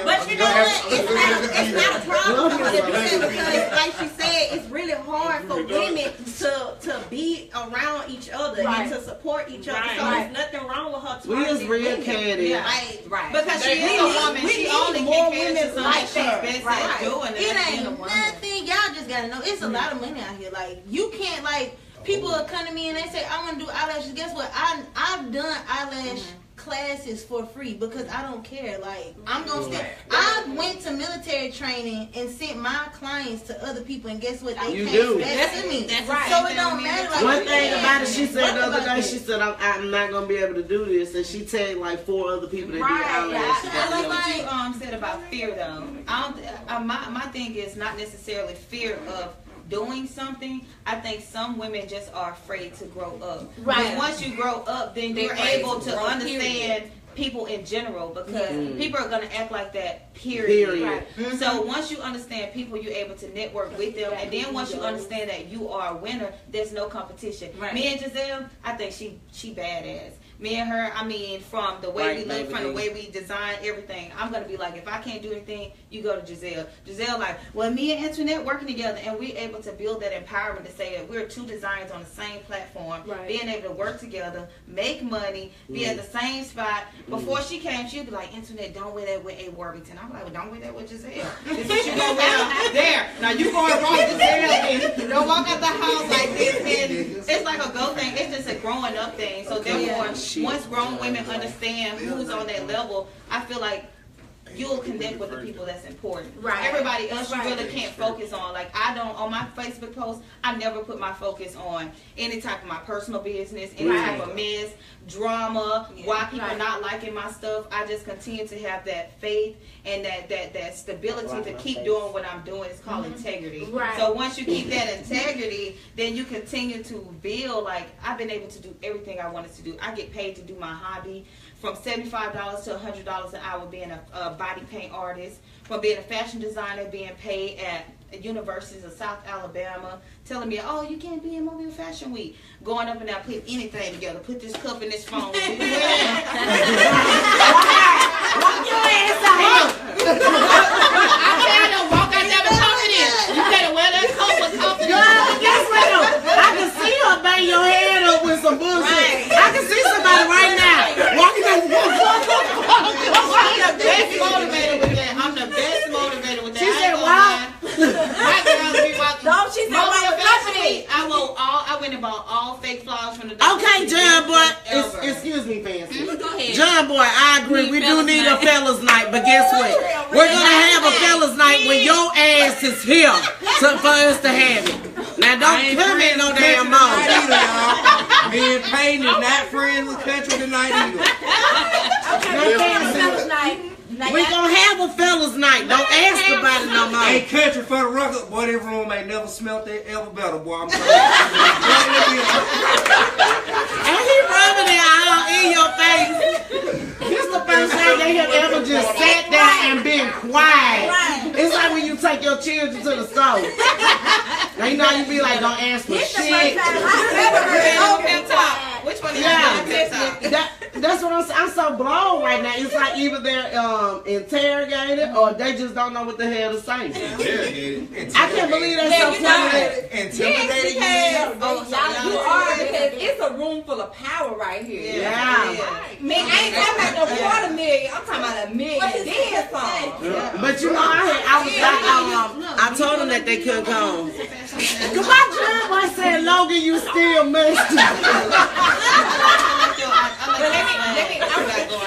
[SPEAKER 6] But you know what? It's not a problem because, like she said, it's really hard for women to be around each other and to support each other. So there's nothing wrong with her.
[SPEAKER 5] We was real catty.
[SPEAKER 4] Right. Because she is a woman. She only
[SPEAKER 6] more
[SPEAKER 4] can cater to
[SPEAKER 6] women
[SPEAKER 4] something
[SPEAKER 6] like
[SPEAKER 4] she's
[SPEAKER 6] her.
[SPEAKER 4] best
[SPEAKER 6] Right.
[SPEAKER 4] at doing.
[SPEAKER 8] it
[SPEAKER 4] and that's being a
[SPEAKER 8] ain't
[SPEAKER 4] woman.
[SPEAKER 8] nothing. Y'all just gotta know it's a lot of money out here. Like you can't like people will come to me and they say I want to do eyelashes. Guess what? I've done eyelash classes for free because I don't care. Like I'm gonna still. I went to military training and sent my clients to other people, and guess what? They
[SPEAKER 5] You
[SPEAKER 8] came
[SPEAKER 5] do.
[SPEAKER 8] back to me.
[SPEAKER 4] That's
[SPEAKER 8] So
[SPEAKER 4] right.
[SPEAKER 8] it don't matter. Like,
[SPEAKER 5] One
[SPEAKER 8] you
[SPEAKER 5] thing
[SPEAKER 8] can't
[SPEAKER 5] about it, she said the
[SPEAKER 8] worry
[SPEAKER 5] other
[SPEAKER 8] about
[SPEAKER 5] day,
[SPEAKER 8] this.
[SPEAKER 5] she said, I'm not going to be able to do this. And she tagged like 4 other people that
[SPEAKER 4] Right.
[SPEAKER 5] did eyelashes.
[SPEAKER 4] I like what you said about fear though. My thing is not necessarily fear of doing something. I think some women just are afraid to grow up.
[SPEAKER 2] Right.
[SPEAKER 4] But once you grow up, then you're able to understand people in general because people are going to act like that, period.
[SPEAKER 2] Right.
[SPEAKER 4] So once you understand people, you're able to network with them. And then once you understand that you are a winner, there's no competition.
[SPEAKER 6] Right.
[SPEAKER 4] Me and Giselle, I think she badass. Me and her, I mean, from the way we look, from the way we design everything, I'm going to be like, if I can't do anything, you go to Giselle. Giselle like, well, me and Antoinette working together, and we're able to build that empowerment to say that we're 2 designers on the same platform, being able to work together, make money, be at the same spot. Before she came, she'd be like, Antoinette, don't wear that with a Warbington. I'm like, well, don't wear that with Giselle. This is what you gonna wear there. Now you going wrong Giselle and don't walk out the house like this. And it's like a go thing. It's just a growing up thing. So therefore, once grown women understand who's on that level, I feel like you'll connect with the people that's important.
[SPEAKER 2] Right.
[SPEAKER 4] Everybody else you really can't focus on. Like I don't, on my Facebook posts, I never put my focus on any type of my personal business, any type of mess, drama, why people not liking my stuff. I just continue to have that faith and that stability to keep doing what I'm doing. It's called integrity.
[SPEAKER 2] Right.
[SPEAKER 4] So once you keep that integrity, then you continue to build. Like I've been able to do everything I wanted to do. I get paid to do my hobby, from $75 to $100 an hour being a body paint artist, from being a fashion designer, being paid at universities of South Alabama, telling me, oh, you can't be in Mobile Fashion Week. Going up and down, putting anything together, put this cup in this phone. Walk your ass out. I can't walk out there with confidence. You better wear that coat with confidence.
[SPEAKER 5] Girl, guess what though? I can see her bang your head up with some bullshit. Right. I can see somebody right now walking up.
[SPEAKER 4] I'm the best motivator with that. I'm the best motivator with that.
[SPEAKER 5] She said, wow.
[SPEAKER 4] My girls be walking.
[SPEAKER 2] No, she said,
[SPEAKER 4] I went and bought all fake flowers from the
[SPEAKER 5] Okay, John Boy. Excuse me, Fancy.
[SPEAKER 6] Go ahead.
[SPEAKER 5] John Boy, I agree. We do need a fellas night, but guess what? We're gonna have a fellas night when your ass is here for us to have it. Now don't come in no damn mouth.
[SPEAKER 9] Me and Payne is not friends with Country tonight either.
[SPEAKER 5] We gonna have a fellas night. Don't ask about it no more.
[SPEAKER 9] Hey, Country for the record, boy, that room ain't never smelt that ever better, boy. I'm telling
[SPEAKER 5] And he rubbing it all in your face. This is the first time they have ever just sat down and been quiet. It's like when you take your children to the store. Now you know you be like, don't ask for shit.
[SPEAKER 4] Which one is
[SPEAKER 5] That's what I'm so blown right now. It's like either they're interrogated or they just don't know what the hell to say. I can't believe they're so funny.
[SPEAKER 9] Intimidated you.
[SPEAKER 6] You are, because it's a room full of power right here.
[SPEAKER 5] Yeah.
[SPEAKER 6] Man, I ain't talking about no $250,000. I'm talking about $1 million. Then some.
[SPEAKER 5] But you know, I told them that they couldn't come. Cause my John Boy said, Logan, you still messed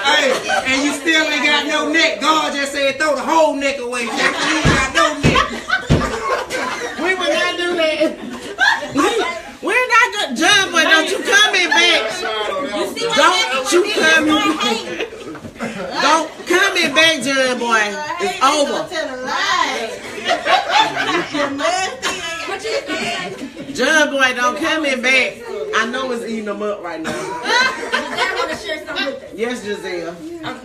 [SPEAKER 9] Hey, and you still ain't got no neck. God just said throw the whole neck away. You ain't got no neck.
[SPEAKER 5] We would not do that. We're not good. John Boy, don't you come in back. Don't you come in. Don't come in back, John Boy. It's over. John Boy, don't come in back. I know it's eating them up right now. Yes, Giselle.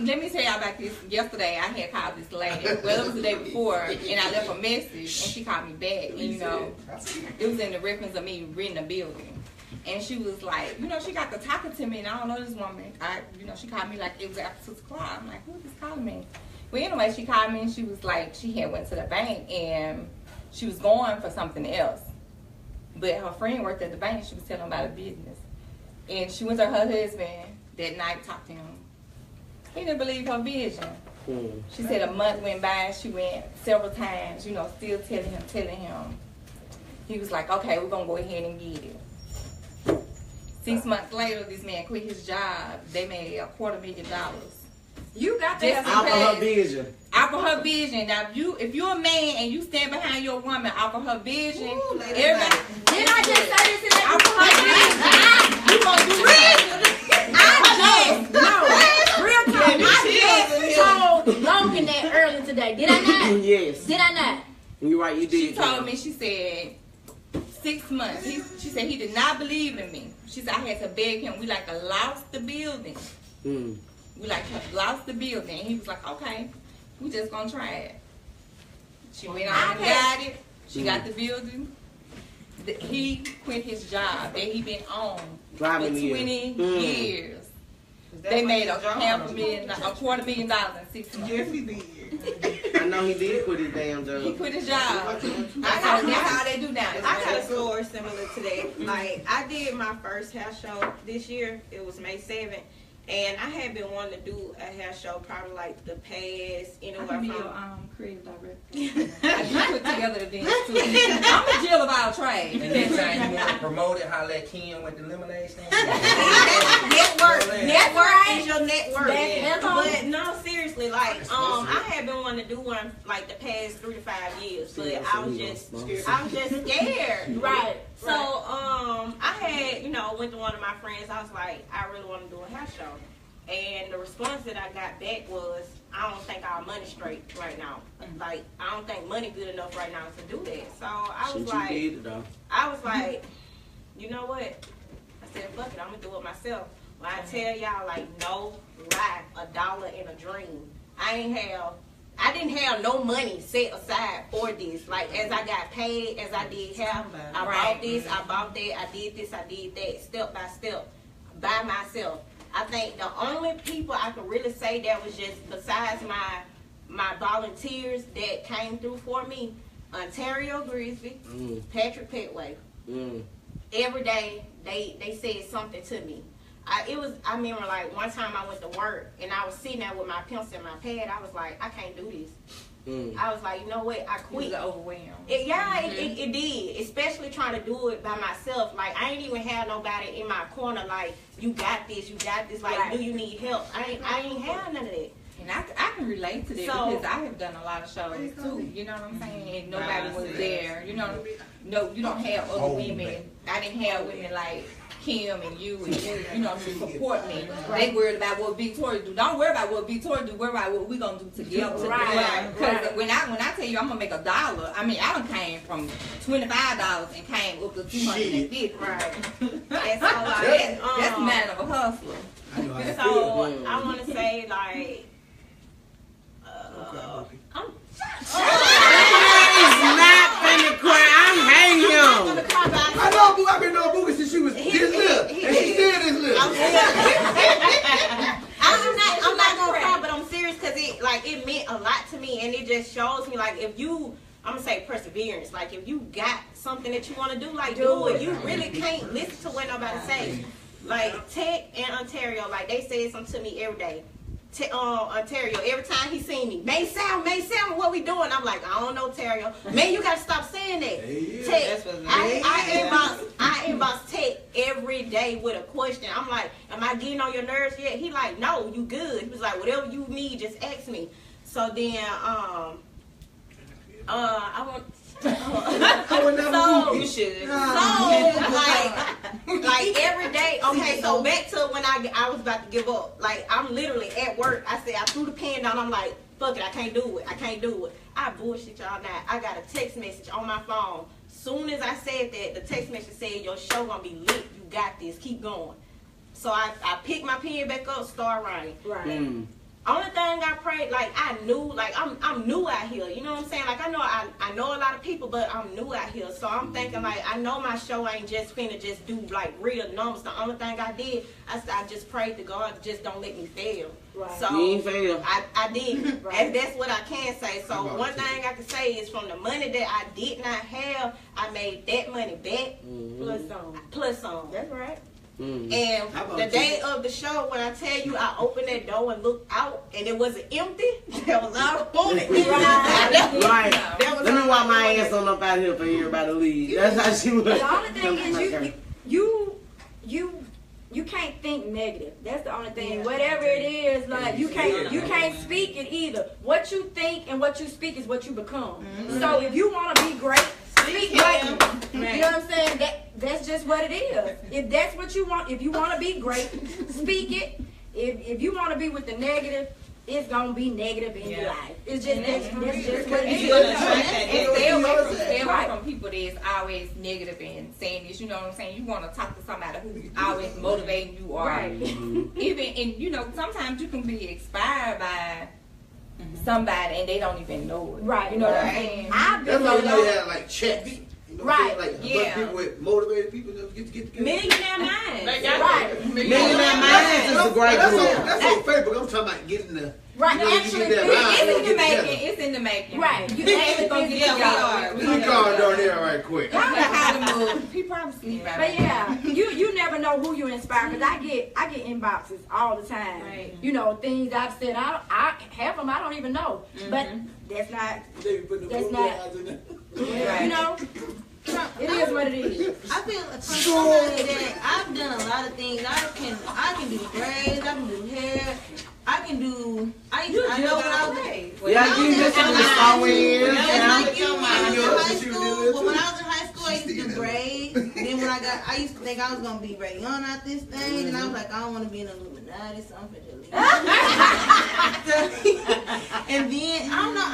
[SPEAKER 6] Let me tell y'all about this. Yesterday, I had called this lady. Well, it was the day before, and I left a message, and she called me back. And, you know, it was in the reference of me renting a building. And she was like, you know, she got to talking to me, and I don't know this woman. She called me like it was after 6 o'clock. I'm like, who is this calling me? Well, anyway, she called me, and she was like, she had went to the bank, and she was going for something else. But her friend worked at the bank, and she was telling about a business. And she went to her husband that night, talked to him. He didn't believe her vision. She said a month went by, she went several times, you know, still telling him. He was like, okay, we're going to go ahead and get it. 6 months later, this man quit his job. They made $250,000. You got that
[SPEAKER 5] out for her vision.
[SPEAKER 6] Out for her vision. Now, if you're a man and you stand behind your woman out for her vision, everybody. Did I just say this in that? Out for her vision. You gonna do real talk. I just told Logan that earlier today. Did I not?
[SPEAKER 5] Yes.
[SPEAKER 6] Did I not?
[SPEAKER 5] You're right. You did.
[SPEAKER 6] She told me. She said 6 months. She said he did not believe in me. She said I had to beg him. We like to lost the building. We like lost the building. He was like, okay, we just gonna try it. She went on and got it. She got the building. He quit his job that he been on for 20 years. They made $250,000 in 6 months.
[SPEAKER 7] Yes, he did.
[SPEAKER 5] I know he did quit his damn job.
[SPEAKER 6] He quit his job. That's how they do now.
[SPEAKER 10] I got a story similar to that. Like, I did my first house show this year. It was May 7th.
[SPEAKER 6] And I had been wanting to do a hair show probably like the past anywhere
[SPEAKER 10] I can be
[SPEAKER 6] from.
[SPEAKER 10] your creative director. I do put together events too. I'm a Jill of all trades.
[SPEAKER 9] And next time you want to promote it, holla at Kim with the lemonade stand.
[SPEAKER 6] Network is your network.
[SPEAKER 2] That's
[SPEAKER 6] But no, seriously, like I had been wanting to do one like the past 3 to 5 years, but I was just scared.
[SPEAKER 2] Right.
[SPEAKER 6] So I had, went to one of my friends. I was like, I really want to do a hair show. And the response that I got back was, I don't think our money's straight right now. Like, I don't think money good enough right now to do that. So I was like, you know what? I said, fuck it, I'm gonna do it myself. When I tell y'all, like, no lie, $1 in a dream. I didn't have no money set aside for this. Like, as I got paid, as I did hair, I bought this, I bought that, I did this, I did that, step by step, by myself. I think the only people I could really say that was just, besides my volunteers that came through for me, Ontario Grizzly, Patrick Petway. Every day, they said something to me. I remember like one time I went to work and I was sitting there with my pencil and my pad. I was like, I can't do this. I was like, you know what? I quit.
[SPEAKER 10] You was overwhelmed.
[SPEAKER 6] It did. Especially trying to do it by myself. Like, I ain't even have nobody in my corner like, you got this. Like, do you need help? I ain't have none of that.
[SPEAKER 10] And I can relate to that because I have done a lot of shows too. You know what I'm saying? And nobody was there. No, you don't have other women. I didn't have women like Kim and you to support me. They worried about what Victoria do. Don't worry about what Victoria do. Worry about what we gonna do together. Because when I tell you I'm gonna make $1, I mean I done came from $25 and came up to $250.
[SPEAKER 6] Right.
[SPEAKER 10] That's man of a hustler.
[SPEAKER 6] So I want to say like.
[SPEAKER 5] It's not finna cry. I'm hanging him.
[SPEAKER 9] I know Boo. I've been knowing Boo since she was this little, and she still this little.
[SPEAKER 6] I'm not gonna cry, but I'm serious because it meant a lot to me, and it just shows me like if you, I'm gonna say perseverance. Like if you got something that you want to do, like do it. You really can't listen to what nobody say. Like Tech and Ontario, like they say something to me every day. Ontario, every time he seen me, May Sound, what we doing? I'm like, I don't know, Ontario. Man, you gotta stop saying that. Tech, I inbox Tech every day with a question. I'm like, am I getting on your nerves yet? He like, no, you good. He was like, whatever you need, just ask me. So then,
[SPEAKER 4] You should.
[SPEAKER 6] Like every day. Okay, so back to when I was about to give up. Like I'm literally at work. I said I threw the pen down. I'm like, fuck it, I can't do it. I bullshit y'all now. I got a text message on my phone. Soon as I said that, the text message said your show gonna be lit. You got this. Keep going. So I picked my pen back up, start writing. Right. Only thing I prayed, like I knew, like I'm new out here. You know what I'm saying? Like I know a lot of people, but I'm new out here. So I'm thinking like I know my show ain't just finna just do like real numbers. The only thing I did, I just prayed to God, just don't let me fail. Right. So
[SPEAKER 5] you ain't fail.
[SPEAKER 6] I did. Right. That's what I can say. So one thing I can say is from the money that I did not have, I made that money back plus some. That's right. And the day of the show, when I tell you I opened that door and looked out and it wasn't empty, that was all on it.
[SPEAKER 5] Right. Let me walk my ass on up out here for everybody to leave. That's how she was.
[SPEAKER 2] The only thing is you can't think negative. That's the only thing. Whatever it is, like you can't speak it either. What you think and what you speak is what you become. So if you want to be great, speak great. You know what I'm saying? That's just what it is. If that's what you want, if you want to be great, speak it. If you want to be with the negative, it's gonna be negative in your life. It's just that's just what it is.
[SPEAKER 10] Stay away from people that's always negative and saying this. You know what I'm saying? You want to talk to somebody who's always motivating you, or even and sometimes you can be inspired by somebody and they don't even know it. Right. You know what I'm saying?
[SPEAKER 9] That's why we have like checks.
[SPEAKER 2] Right.
[SPEAKER 9] Like people with motivated people that get together.
[SPEAKER 6] Millionaire Minds.
[SPEAKER 2] Right.
[SPEAKER 5] Millionaire Minds is a great group.
[SPEAKER 9] That's on Facebook. I'm talking about getting the.
[SPEAKER 2] Right.
[SPEAKER 10] No,
[SPEAKER 2] Actually,
[SPEAKER 10] it's in the making.
[SPEAKER 2] Right. You ain't gonna get
[SPEAKER 10] Yeah, we are.
[SPEAKER 3] We called down there right quick.
[SPEAKER 10] Y'all know how to move. He probably sleep right
[SPEAKER 2] But yeah, you never know who you inspire, because I get inboxes all the time.
[SPEAKER 10] Right.
[SPEAKER 2] You know, things I've said. I half of them I don't even know. But that's not. That's not. You know. It is what it is.
[SPEAKER 8] I feel like from somebody that I've done a lot of things. I can do braids. I can do hair. I can do. I know when I was
[SPEAKER 5] Yeah, you just in the somewhere.
[SPEAKER 8] like you when I was in high school. But when I was in high school, I used to do braids. Then when I used to think I was gonna be Rayon out this thing, and I was like, I don't want to be an Illuminati, so I'm finna leave. And then I don't know.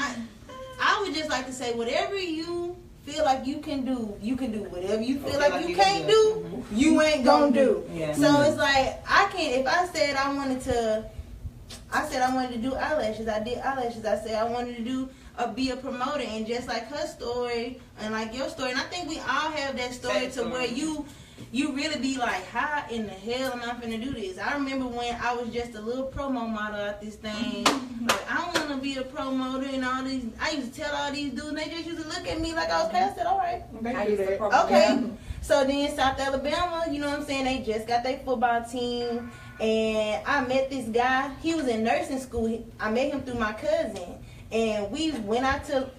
[SPEAKER 8] I would just like to say, whatever you feel like you can do, you can do. Whatever you feel like you can't do, you ain't gonna do.
[SPEAKER 4] Yeah.
[SPEAKER 8] So it's like I can't. If I said I wanted to do eyelashes, I did eyelashes. I said I wanted to do be a promoter, and just like her story and like your story, and I think we all have that story to where you really be like, how in the hell am I finna do this? I remember when I was just a little promo model at this thing. Like, I want to be a promoter and all these. I used to tell all these dudes, and they just used to look at me like I was past it. All right. Okay. So then South Alabama, you know what I'm saying? They just got their football team. And I met this guy. He was in nursing school. I met him through my cousin. And we went out to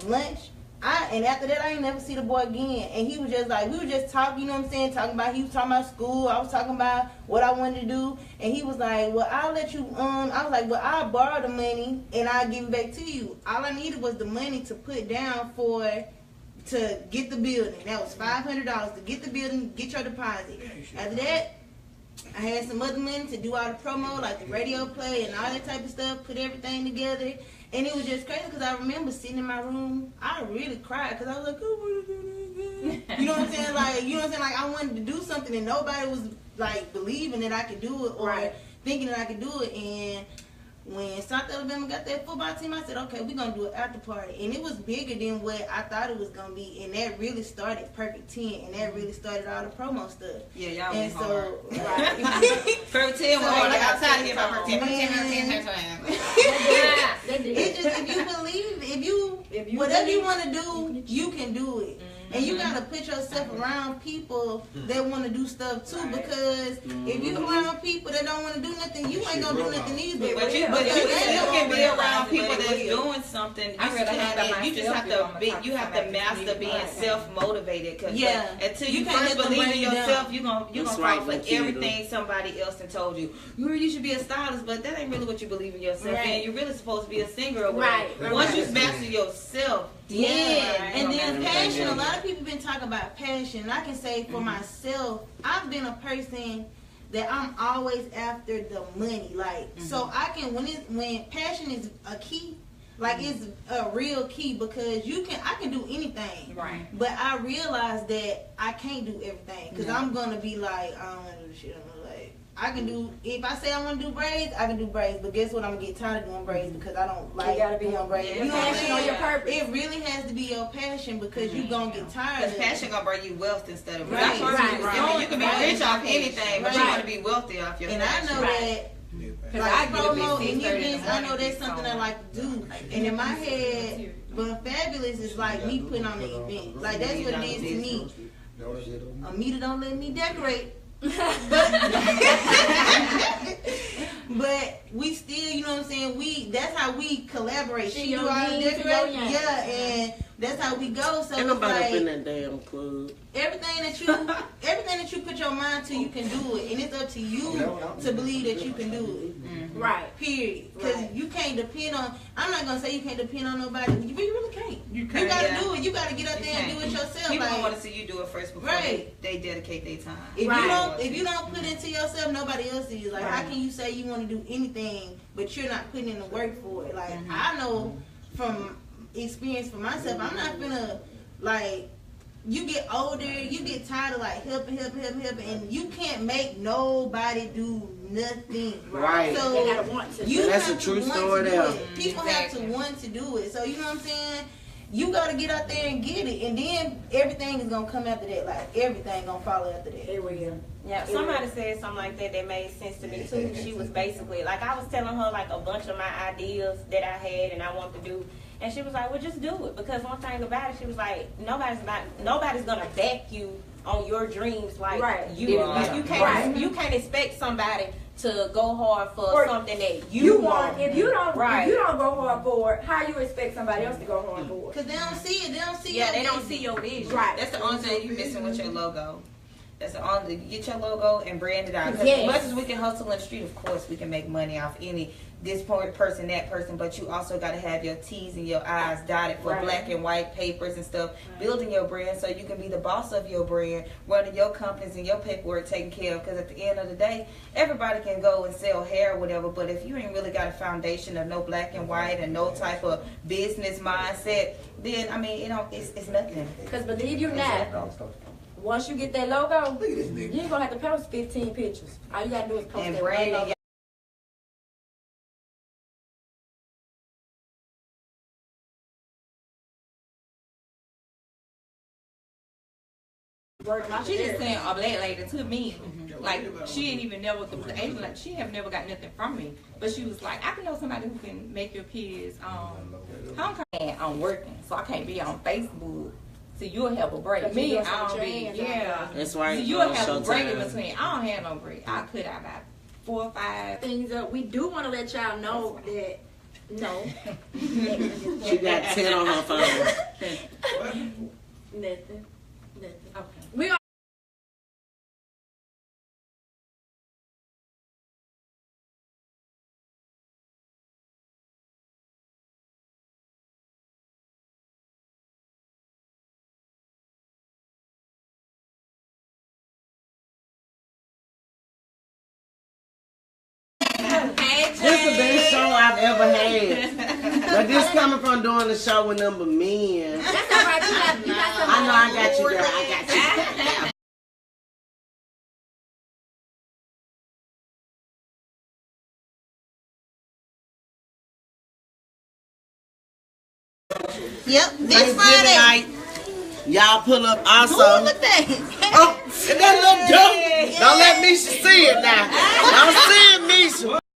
[SPEAKER 8] lunch. And after that, I ain't never see the boy again. And he was just like, we were just talking, you know what I'm saying? He was talking about school. I was talking about what I wanted to do. And he was like, well, I'll let you, I was like, well, I'll borrow the money and I'll give it back to you. All I needed was the money to put down to get the building. That was $500 to get the building, get your deposit. After that, I had some other money to do all the promo, like the radio play and all that type of stuff, put everything together. And it was just crazy because I remember sitting in my room, I really cried because I was like, oh, you know what I'm saying? Like, you know what I'm saying? Like, I wanted to do something and nobody was like believing that I could do it or thinking that I could do it. And when South Alabama got that football team, I said, okay, we're going to do an after party. And it was bigger than what I thought it was going to be. And that really started Perfect 10. And that really started all the promo stuff.
[SPEAKER 4] Yeah, y'all
[SPEAKER 8] and
[SPEAKER 4] went
[SPEAKER 8] so,
[SPEAKER 4] hard. Perfect 10 was hard. Like, I'm tired of hearing about Perfect 10.
[SPEAKER 8] It's just, if you believe, if you whatever you want to do, you can do it. And you gotta put yourself around people that want to do stuff too, because if you around people that don't want to do nothing, you ain't gonna do nothing either.
[SPEAKER 4] But you can be around people that's doing something. You just have to master being self-motivated. Cause until you first believe in yourself, you gonna fall for everything somebody else and told you. You should be a stylist, but that ain't really what you believe in yourself. And you're really supposed to be a singer or whatever. Once you master yourself.
[SPEAKER 8] And then passion. A lot of people been talking about passion. And I can say for myself, I've been a person that I'm always after the money. Like, so I can when passion is a key, like it's a real key, because I can do anything. Right. But I realize that I can't do everything because I'm gonna be like, I don't want to do this shit. I'm like, I can do, if I say I want to do braids, I can do braids. But guess what? I'm going to get tired of doing braids because I don't like doing braids. You know what I'm saying? Your purpose. It really has to be your passion because you're going to get tired of it.
[SPEAKER 4] Because passion going to bring you wealth instead of braids. Right. You can be rich off anything, but you want to be wealthy off your passion.
[SPEAKER 8] And I know that. Like promo and events, I know that's something I like to do. And in my head, but fabulous is like me putting on an event. Like that's what it is to me. Amita don't let me decorate. But we still, you know what I'm saying, that's how we collaborate. She do all the decorating, and that's how we go. So it's like
[SPEAKER 5] in that damn club.
[SPEAKER 8] Everything that you put your mind to, you can do it, and it's up to you to believe that you can do it. Right. Period. Because you can't depend on. I'm not gonna say you can't depend on nobody, but you really can't. You gotta do it. You gotta get out there and do it yourself.
[SPEAKER 4] People want to see you do it first before they dedicate their time.
[SPEAKER 8] If you don't put into yourself, nobody else is. Like, how can you say you want to do anything, but you're not putting in the work for it? Like, I know from experience for myself, I'm not gonna like. You get older, you get tired of like helping, and you can't make nobody do nothing. Right. So they gotta want to. That's a true story there. People have to want to do it. So you know what I'm saying? You gotta get out there and get it, and then everything is gonna come after that. Like everything gonna follow after that.
[SPEAKER 2] Here we go.
[SPEAKER 6] Yeah, somebody said something like that made sense to me too. She was basically like, I was telling her like a bunch of my ideas that I had and I want to do.
[SPEAKER 11] And she was like, well, just do it. Because one thing about it, she was like, nobody's gonna back you on your dreams like you. Like, you can't expect somebody to go hard for something that you want.
[SPEAKER 2] If you don't go hard for it, how you expect somebody else to go hard for it?
[SPEAKER 4] Because they don't see it. They don't see.
[SPEAKER 11] Yeah, they don't see your vision.
[SPEAKER 4] Right. That's the only thing you're missing with your logo. That's the only, get your logo and brand it out. Because as much as we can hustle in the street, of course, we can make money off any this person, that person, but you also got to have your T's and your I's dotted for black and white papers and stuff, building your brand so you can be the boss of your brand, running your companies and your paperwork taken care of, because at the end of the day, everybody can go and sell hair or whatever, but if you ain't really got a foundation of no black and white and no type of business mindset, then, I mean, it's nothing.
[SPEAKER 2] Because believe you not, once you get that logo, you ain't gonna have to post 15 pictures. All you gotta do is post that logo.
[SPEAKER 10] She just saying a black lady to me, like she ain't even never like she have never got nothing from me, but she was like, I can know somebody who can make your kids homecoming. And I'm working, so I can't be on Facebook. So you'll have a break. Me, I don't be. Yeah,
[SPEAKER 5] that's why.
[SPEAKER 10] So you'll have a break in between. I don't have no break. I could have about 4 or 5
[SPEAKER 2] things up. We do want to let y'all know that. No.
[SPEAKER 5] She got 10 on her phone.
[SPEAKER 2] Nothing.
[SPEAKER 10] Okay.
[SPEAKER 2] We are.
[SPEAKER 5] This is the best show I've ever had. But this coming from doing the show with number men.
[SPEAKER 2] That's all right. You got some.
[SPEAKER 5] I know I got you, girl. I got you.
[SPEAKER 4] Yep, this Friday
[SPEAKER 5] night, y'all pull up also.
[SPEAKER 4] Ooh, look at that.
[SPEAKER 5] Oh, that little joke. Don't let Misha see it now. Don't see it, Misha.